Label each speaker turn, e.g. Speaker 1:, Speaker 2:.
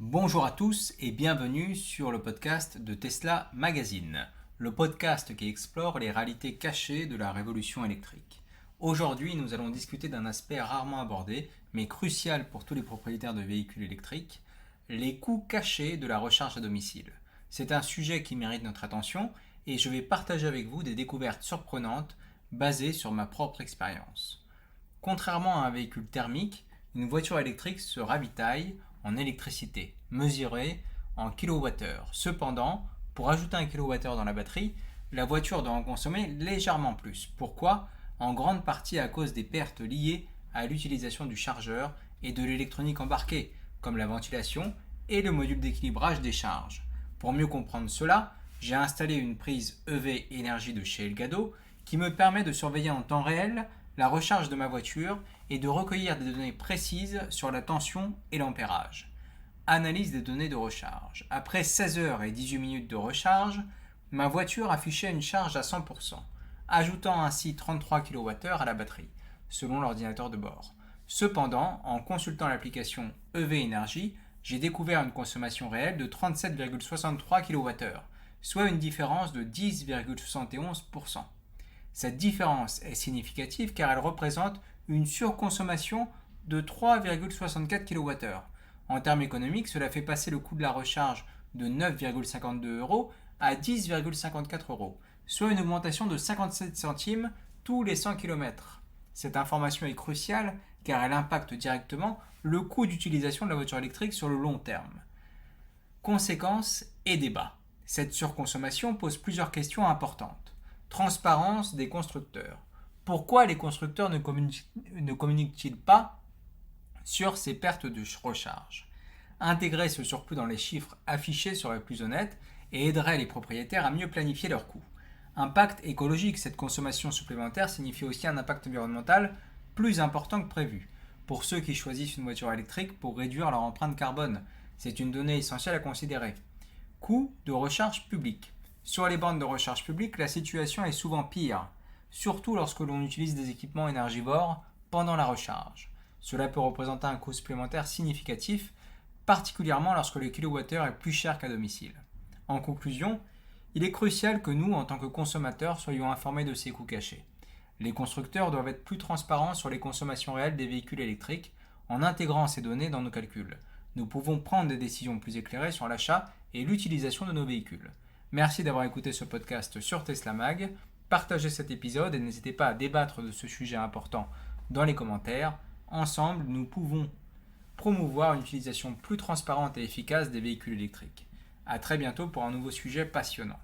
Speaker 1: Bonjour à tous et bienvenue sur le podcast de Tesla Magazine, le podcast qui explore les réalités cachées de la révolution électrique. Aujourd'hui, nous allons discuter d'un aspect rarement abordé, mais crucial pour tous les propriétaires de véhicules électriques, les coûts cachés de la recharge à domicile. C'est un sujet qui mérite notre attention et je vais partager avec vous des découvertes surprenantes basées sur ma propre expérience. Contrairement à un véhicule thermique, une voiture électrique se ravitaille en électricité, mesurée en kWh. Cependant, pour ajouter un kWh dans la batterie, la voiture doit en consommer légèrement plus. Pourquoi ? En grande partie à cause des pertes liées à l'utilisation du chargeur et de l'électronique embarquée, comme la ventilation et le module d'équilibrage des charges. Pour mieux comprendre cela, j'ai installé une prise EV Énergie de chez Elgato qui me permet de surveiller en temps réel la recharge de ma voiture et de recueillir des données précises sur la tension et l'ampérage. Analyse des données de recharge. Après 16 heures et 18 minutes de recharge, ma voiture affichait une charge à 100%, ajoutant ainsi 33 kWh à la batterie, selon l'ordinateur de bord. Cependant, en consultant l'application EV Énergie, j'ai découvert une consommation réelle de 37,63 kWh, soit une différence de 10,71%. Cette différence est significative car elle représente une surconsommation de 3,64 kWh. En termes économiques, cela fait passer le coût de la recharge de 9,52 euros à 10,54 euros, soit une augmentation de 57 centimes tous les 100 km. Cette information est cruciale car elle impacte directement le coût d'utilisation de la voiture électrique sur le long terme. Conséquences et débats. Cette surconsommation pose plusieurs questions importantes. Transparence des constructeurs. Pourquoi les constructeurs ne communiquent-ils pas sur ces pertes de recharge ? Intégrer ce surplus dans les chiffres affichés serait plus honnête et aiderait les propriétaires à mieux planifier leurs coûts. Impact écologique. Cette consommation supplémentaire signifie aussi un impact environnemental plus important que prévu. Pour ceux qui choisissent une voiture électrique pour réduire leur empreinte carbone, c'est une donnée essentielle à considérer. Coût de recharge publique. Sur les bornes de recharge publique, la situation est souvent pire, surtout lorsque l'on utilise des équipements énergivores pendant la recharge. Cela peut représenter un coût supplémentaire significatif, particulièrement lorsque le kilowattheure est plus cher qu'à domicile. En conclusion, il est crucial que nous, en tant que consommateurs, soyons informés de ces coûts cachés. Les constructeurs doivent être plus transparents sur les consommations réelles des véhicules électriques en intégrant ces données dans nos calculs. Nous pouvons prendre des décisions plus éclairées sur l'achat et l'utilisation de nos véhicules. Merci d'avoir écouté ce podcast sur Tesla Mag. Partagez cet épisode et n'hésitez pas à débattre de ce sujet important dans les commentaires. Ensemble, nous pouvons promouvoir une utilisation plus transparente et efficace des véhicules électriques. À très bientôt pour un nouveau sujet passionnant.